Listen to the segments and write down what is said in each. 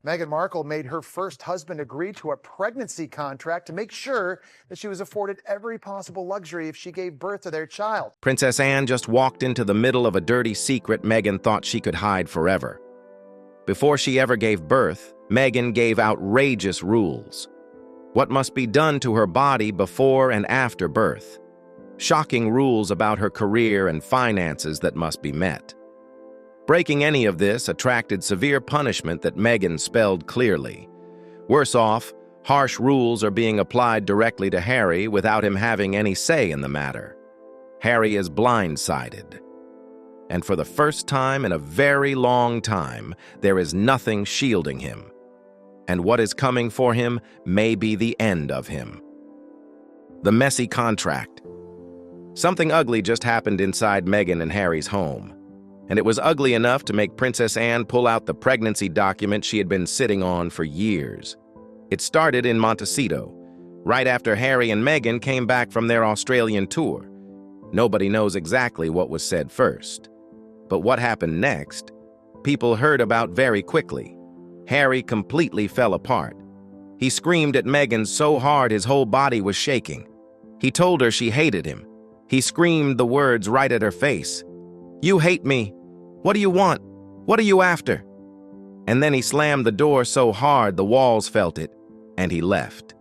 Meghan Markle made her first husband agree to a pregnancy contract to make sure that she was afforded every possible luxury if she gave birth to their child. Princess Anne just walked into the middle of a dirty secret Meghan thought she could hide forever. Before she ever gave birth, Meghan gave outrageous rules. What must be done to her body before and after birth. Shocking rules about her career and finances that must be met. Breaking any of this attracted severe punishment that Meghan spelled clearly. Worse off, harsh rules are being applied directly to Harry without him having any say in the matter. Harry is blindsided. And for the first time in a very long time, there is nothing shielding him. And what is coming for him may be the end of him. The messy contract. Something ugly just happened inside Meghan and Harry's home. And it was ugly enough to make Princess Anne pull out the pregnancy document she had been sitting on for years. It started in Montecito, right after Harry and Meghan came back from their Australian tour. Nobody knows exactly what was said first. But what happened next, people heard about very quickly. Harry completely fell apart. He screamed at Meghan so hard his whole body was shaking. He told her she hated him. He screamed the words right at her face. "You hate me. What do you want? What are you after?" And then he slammed the door so hard the walls felt it, and he left.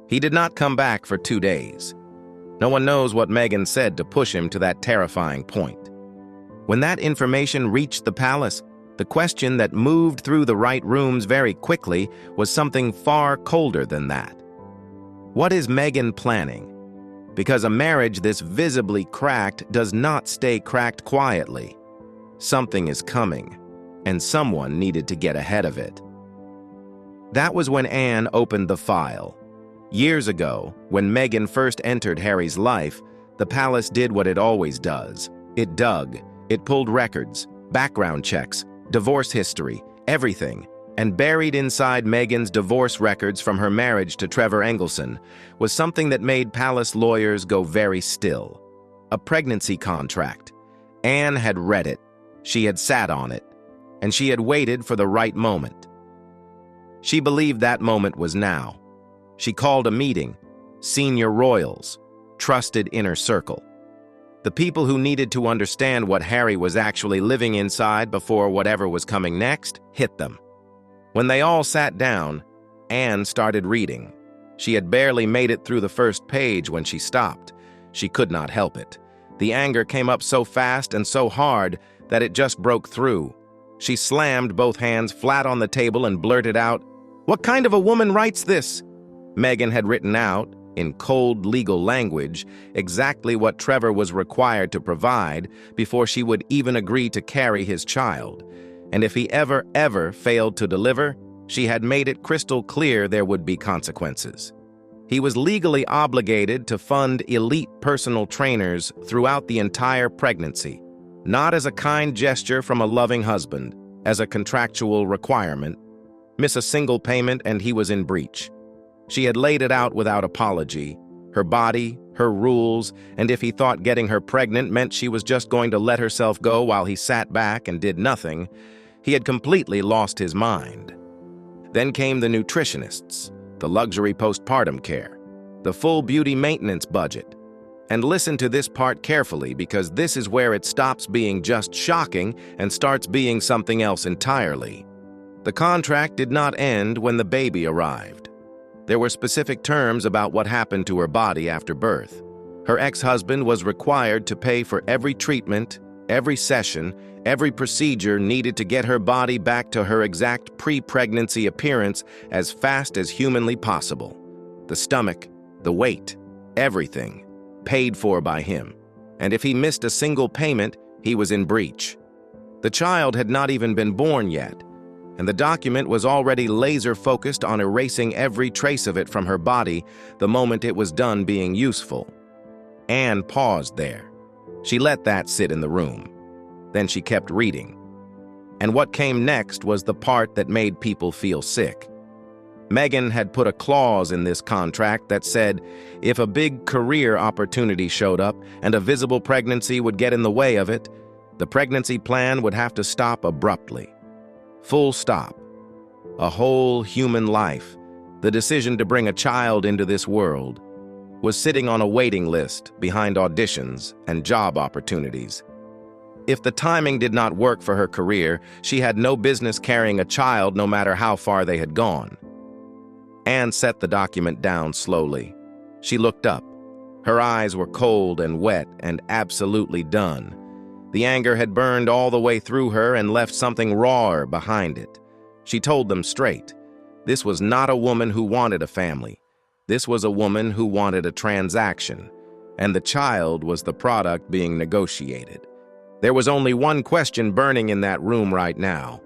He did not come back for 2 days. No one knows what Meghan said to push him to that terrifying point. When that information reached the palace, the question that moved through the right rooms very quickly was something far colder than that. What is Meghan planning? Because a marriage this visibly cracked does not stay cracked quietly. Something is coming, and someone needed to get ahead of it. That was when Anne opened the file. Years ago, when Meghan first entered Harry's life, the palace did what it always does. It dug, it pulled records, background checks, divorce history, everything, and buried inside Meghan's divorce records from her marriage to Trevor Engelson was something that made palace lawyers go very still. A pregnancy contract. Anne had read it, she had sat on it, and she had waited for the right moment. She believed that moment was now. She called a meeting, senior royals, trusted inner circle. The people who needed to understand what Harry was actually living inside before whatever was coming next hit them. When they all sat down, Anne started reading. She had barely made it through the first page when she stopped. She could not help it. The anger came up so fast and so hard that it just broke through. She slammed both hands flat on the table and blurted out, "What kind of a woman writes this?" Meghan had written out, in cold legal language, exactly what Trevor was required to provide before she would even agree to carry his child. And if he ever failed to deliver, she had made it crystal clear there would be consequences. He was legally obligated to fund elite personal trainers throughout the entire pregnancy, not as a kind gesture from a loving husband, as a contractual requirement. Miss a single payment and he was in breach. She had laid it out without apology, her body, her rules, and if he thought getting her pregnant meant she was just going to let herself go while he sat back and did nothing, he had completely lost his mind. Then came the nutritionists, the luxury postpartum care, the full beauty maintenance budget. And listen to this part carefully because this is where it stops being just shocking and starts being something else entirely. The contract did not end when the baby arrived. There were specific terms about what happened to her body after birth. Her ex-husband was required to pay for every treatment, every session, every procedure needed to get her body back to her exact pre-pregnancy appearance as fast as humanly possible. The stomach, the weight, everything, paid for by him. And if he missed a single payment, he was in breach. The child had not even been born yet, and the document was already laser-focused on erasing every trace of it from her body the moment it was done being useful. Anne paused there. She let that sit in the room. Then she kept reading. And what came next was the part that made people feel sick. Meghan had put a clause in this contract that said if a big career opportunity showed up and a visible pregnancy would get in the way of it, the pregnancy plan would have to stop abruptly. Full stop. a whole human life, the decision to bring a child into this world, was sitting on a waiting list behind auditions and job opportunities. If the timing did not work for her career, she had no business carrying a child no matter how far they had gone. Anne set the document down slowly. She looked up. Her eyes were cold and wet and absolutely done. The anger had burned all the way through her and left something rawer behind it. She told them straight. This was not a woman who wanted a family. This was a woman who wanted a transaction, and the child was the product being negotiated. There was only one question burning in that room right now.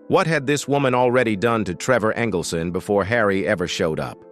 What had this woman already done to Trevor Engelson before Harry ever showed up?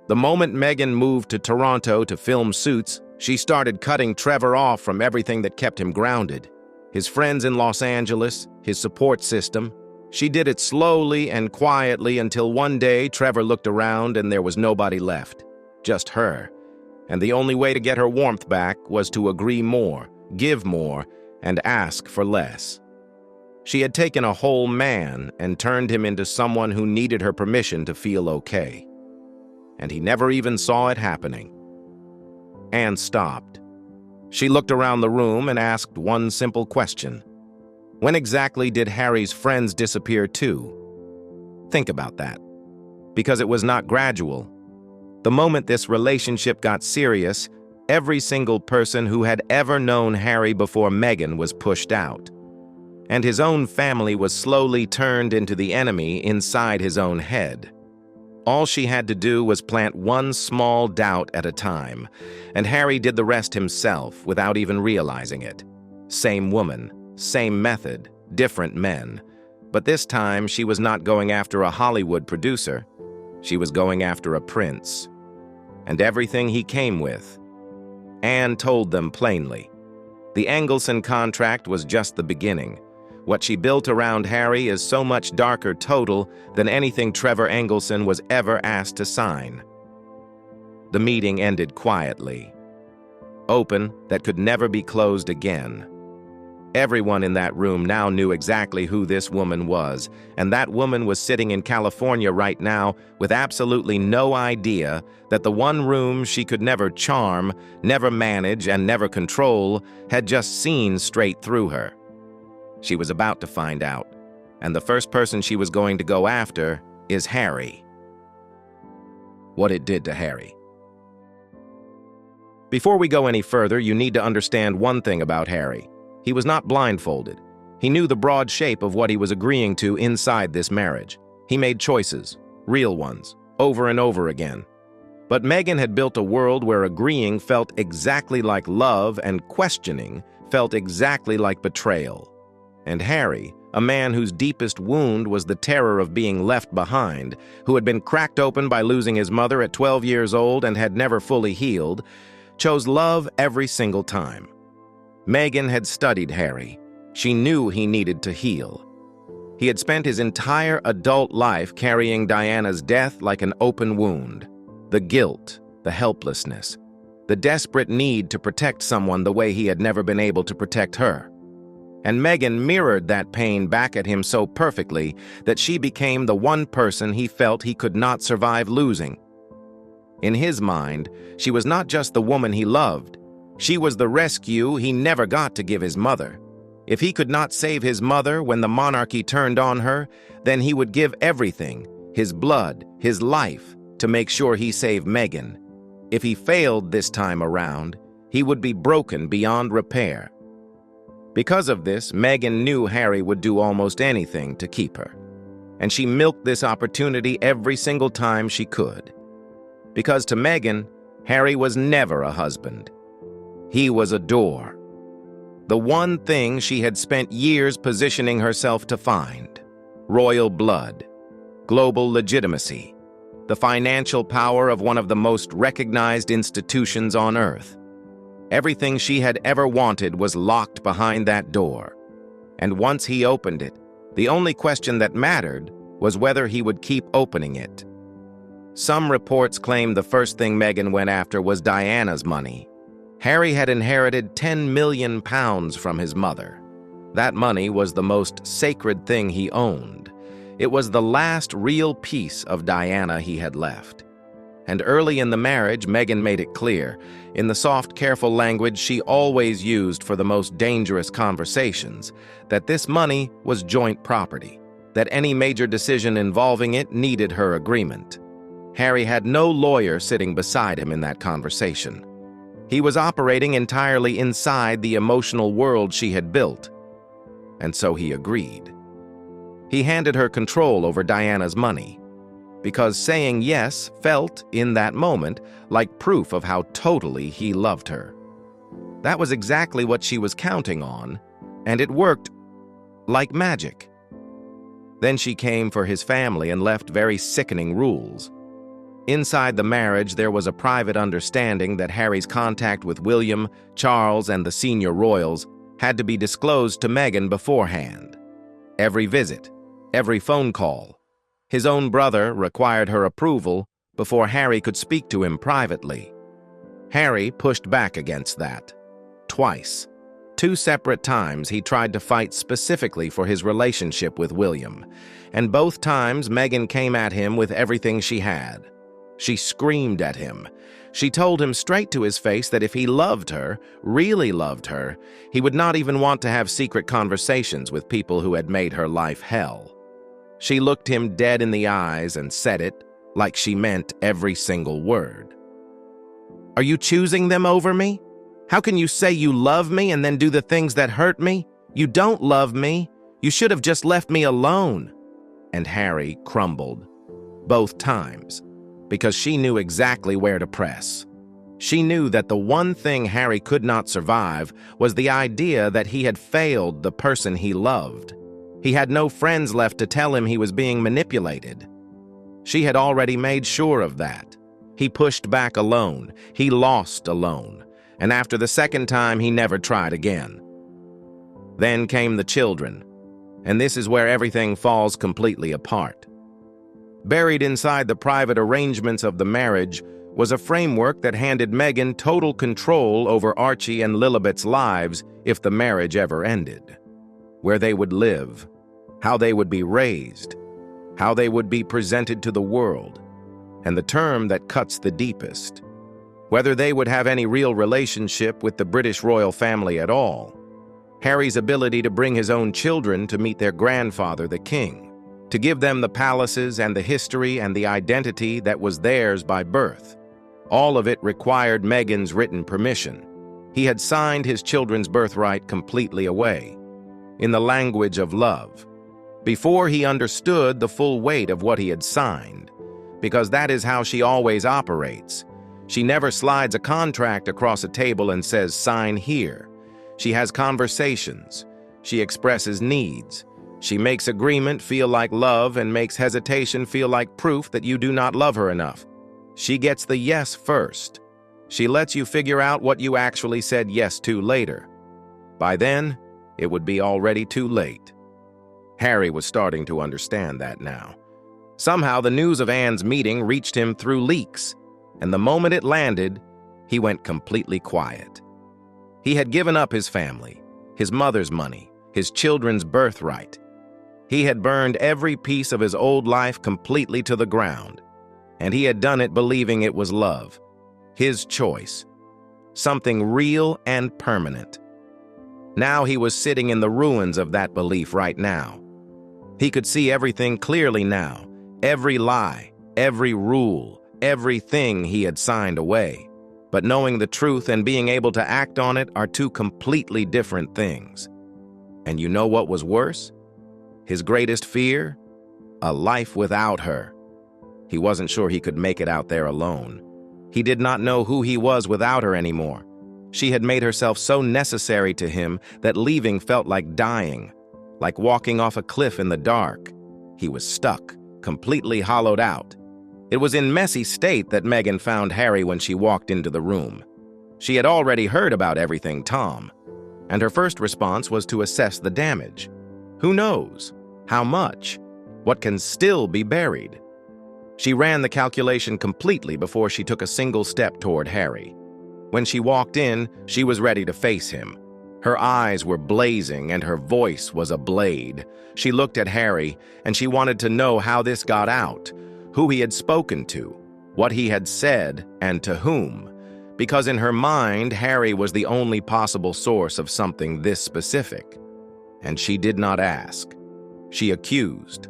The moment Meghan moved to Toronto to film Suits, she started cutting Trevor off from everything that kept him grounded. His friends in Los Angeles, his support system. She did it slowly and quietly until one day Trevor looked around and there was nobody left. Just her. And the only way to get her warmth back was to agree more, give more, and ask for less. She had taken a whole man and turned him into someone who needed her permission to feel okay. And he never even saw it happening. Anne stopped. She looked around the room and asked one simple question. When exactly did Harry's friends disappear too? Think about that. Because it was not gradual. The moment this relationship got serious, every single person who had ever known Harry before Meghan was pushed out. And his own family was slowly turned into the enemy inside his own head. All she had to do was plant one small doubt at a time, and Harry did the rest himself without even realizing it. Same woman, same method, different men. But this time she was not going after a Hollywood producer. She was going after a prince. And everything he came with. Anne told them plainly. The Engelson contract was just the beginning. What she built around Harry is so much darker total than anything Trevor Engelson was ever asked to sign. The meeting ended quietly. Open, that could never be closed again. Everyone in that room now knew exactly who this woman was, and that woman was sitting in California right now with absolutely no idea that the one room she could never charm, never manage, and never control had just seen straight through her. She was about to find out, and the first person she was going to go after is Harry. What it did to Harry. Before we go any further, you need to understand one thing about Harry. He was not blindfolded. He knew the broad shape of what he was agreeing to inside this marriage. He made choices, real ones, over and over again. But Meghan had built a world where agreeing felt exactly like love and questioning felt exactly like betrayal. And Harry, a man whose deepest wound was the terror of being left behind, who had been cracked open by losing his mother at 12 years old and had never fully healed, chose love every single time. Meghan had studied Harry. She knew he needed to heal. He had spent his entire adult life carrying Diana's death like an open wound. The guilt, the helplessness, the desperate need to protect someone the way he had never been able to protect her. And Meghan mirrored that pain back at him so perfectly that she became the one person he felt he could not survive losing. In his mind, she was not just the woman he loved. She was the rescue he never got to give his mother. If he could not save his mother when the monarchy turned on her, then he would give everything, his blood, his life, to make sure he saved Meghan. If he failed this time around, he would be broken beyond repair. Because of this, Meghan knew Harry would do almost anything to keep her. And she milked this opportunity every single time she could. Because to Meghan, Harry was never a husband. He was a door. The one thing she had spent years positioning herself to find. Royal blood, global legitimacy, the financial power of one of the most recognized institutions on earth. Everything she had ever wanted was locked behind that door. And once he opened it, the only question that mattered was whether he would keep opening it. Some reports claimed the first thing Meghan went after was Diana's money. Harry had inherited £10 million from his mother. That money was the most sacred thing he owned. It was the last real piece of Diana he had left. And early in the marriage, Meghan made it clear, in the soft, careful language she always used for the most dangerous conversations, that this money was joint property, that any major decision involving it needed her agreement. Harry had no lawyer sitting beside him in that conversation. He was operating entirely inside the emotional world she had built, and so he agreed. He handed her control over Diana's money, because saying yes felt, in that moment, like proof of how totally he loved her. That was exactly what she was counting on, and it worked like magic. Then she came for his family and left very sickening rules. Inside the marriage, there was a private understanding that Harry's contact with William, Charles, and the senior royals had to be disclosed to Meghan beforehand. Every visit, every phone call. His own brother required her approval before Harry could speak to him privately. Harry pushed back against that. Twice. 2 separate times he tried to fight specifically for his relationship with William, and both times Meghan came at him with everything she had. She screamed at him. She told him straight to his face that if he loved her, really loved her, he would not even want to have secret conversations with people who had made her life hell. She looked him dead in the eyes and said it like she meant every single word. "Are you choosing them over me? How can you say you love me and then do the things that hurt me? You don't love me. You should have just left me alone." And Harry crumbled. Both times. Because she knew exactly where to press. She knew that the one thing Harry could not survive was the idea that he had failed the person he loved. He had no friends left to tell him he was being manipulated. She had already made sure of that. He pushed back alone. He lost alone. And after the second time, he never tried again. Then came the children. And this is where everything falls completely apart. Buried inside the private arrangements of the marriage was a framework that handed Meghan total control over Archie and Lilibet's lives if the marriage ever ended. Where they would live, how they would be raised, how they would be presented to the world, and the term that cuts the deepest, whether they would have any real relationship with the British royal family at all. Harry's ability to bring his own children to meet their grandfather, the king, to give them the palaces and the history and the identity that was theirs by birth. All of it required Meghan's written permission. He had signed his children's birthright completely away, in the language of love, before he understood the full weight of what he had signed, because that is how she always operates. She never slides a contract across a table and says, "Sign here." She has conversations. She expresses needs. She makes agreement feel like love and makes hesitation feel like proof that you do not love her enough. She gets the yes first. She lets you figure out what you actually said yes to later. By then, it would be already too late. Harry was starting to understand that now. Somehow the news of Anne's meeting reached him through leaks, and the moment it landed, he went completely quiet. He had given up his family, his mother's money, his children's birthright. He had burned every piece of his old life completely to the ground, and he had done it believing it was love, his choice, something real and permanent. Now he was sitting in the ruins of that belief right now. He could see everything clearly now, every lie, every rule, everything he had signed away. But knowing the truth and being able to act on it are two completely different things. And you know what was worse? His greatest fear? A life without her. He wasn't sure he could make it out there alone. He did not know who he was without her anymore. She had made herself so necessary to him that leaving felt like dying, like walking off a cliff in the dark. He was stuck, completely hollowed out. It was in messy state that Meghan found Harry when she walked into the room. She had already heard about everything Tom, and her first response was to assess the damage. Who knows? How much? What can still be buried? She ran the calculation completely before she took a single step toward Harry. When she walked in, she was ready to face him. Her eyes were blazing and her voice was a blade. She looked at Harry and she wanted to know how this got out, who he had spoken to, what he had said, and to whom. Because in her mind, Harry was the only possible source of something this specific. And she did not ask. She accused.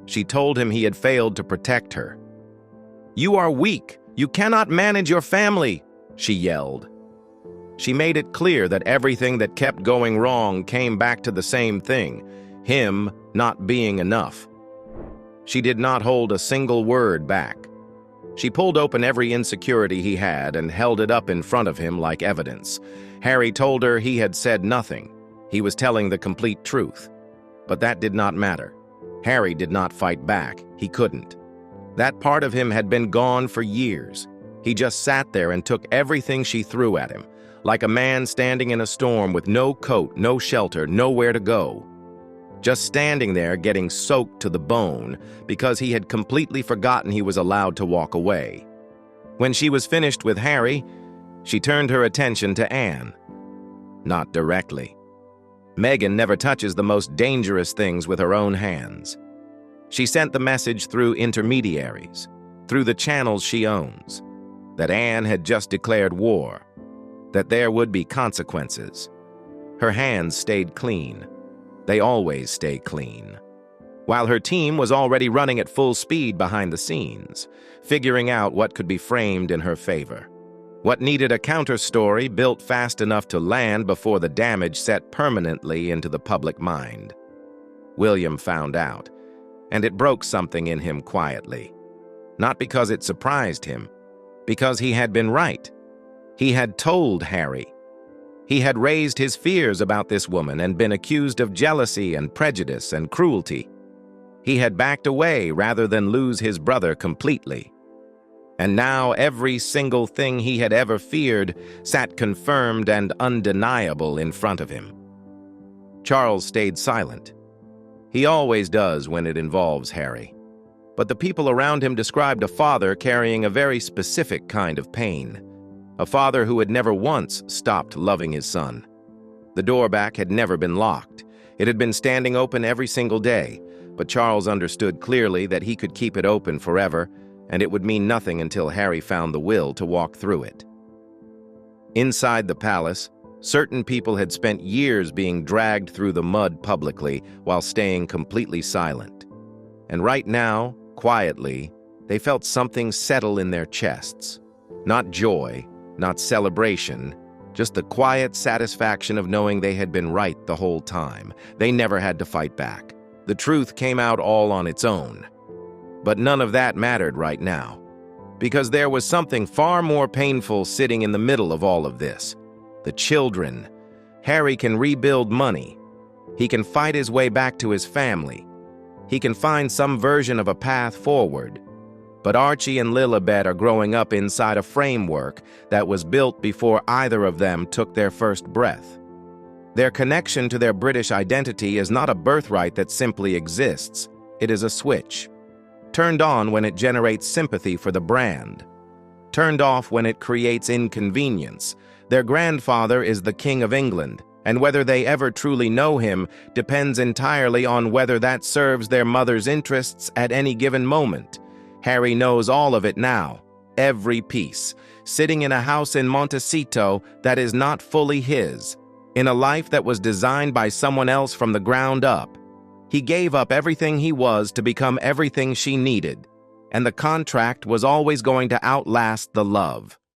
She told him he had failed to protect her. "You are weak. You cannot manage your family," she yelled. She made it clear that everything that kept going wrong came back to the same thing, him not being enough. She did not hold a single word back. She pulled open every insecurity he had and held it up in front of him like evidence. Harry told her he had said nothing. He was telling the complete truth. But that did not matter. Harry did not fight back. He couldn't. That part of him had been gone for years. He just sat there and took everything she threw at him, like a man standing in a storm with no coat, no shelter, nowhere to go. Just standing there getting soaked to the bone because he had completely forgotten he was allowed to walk away. When she was finished with Harry, she turned her attention to Anne. Not directly. Meghan never touches the most dangerous things with her own hands. She sent the message through intermediaries, through the channels she owns, that Anne had just declared war, that there would be consequences. Her hands stayed clean. They always stay clean. While her team was already running at full speed behind the scenes, figuring out what could be framed in her favor. What needed a counter-story built fast enough to land before the damage set permanently into the public mind. William found out, and it broke something in him quietly. Not because it surprised him, because he had been right. He had told Harry. He had raised his fears about this woman and been accused of jealousy and prejudice and cruelty. He had backed away rather than lose his brother completely. And now every single thing he had ever feared sat confirmed and undeniable in front of him. Charles stayed silent. He always does when it involves Harry. But the people around him described a father carrying a very specific kind of pain. A father who had never once stopped loving his son. The door back had never been locked. It had been standing open every single day, but Charles understood clearly that he could keep it open forever, and it would mean nothing until Harry found the will to walk through it. Inside the palace, certain people had spent years being dragged through the mud publicly while staying completely silent. And right now, quietly, they felt something settle in their chests. Not joy, not celebration, just the quiet satisfaction of knowing they had been right the whole time. They never had to fight back. The truth came out all on its own. But none of that mattered right now, because there was something far more painful sitting in the middle of all of this. The children. Harry can rebuild money. He can fight his way back to his family. He can find some version of a path forward. But Archie and Lilibet are growing up inside a framework that was built before either of them took their first breath. Their connection to their British identity is not a birthright that simply exists. It is a switch. Turned on when it generates sympathy for the brand. Turned off when it creates inconvenience. Their grandfather is the King of England, and whether they ever truly know him depends entirely on whether that serves their mother's interests at any given moment. Harry knows all of it now, every piece, sitting in a house in Montecito that is not fully his, in a life that was designed by someone else from the ground up. He gave up everything he was to become everything she needed, and the contract was always going to outlast the love.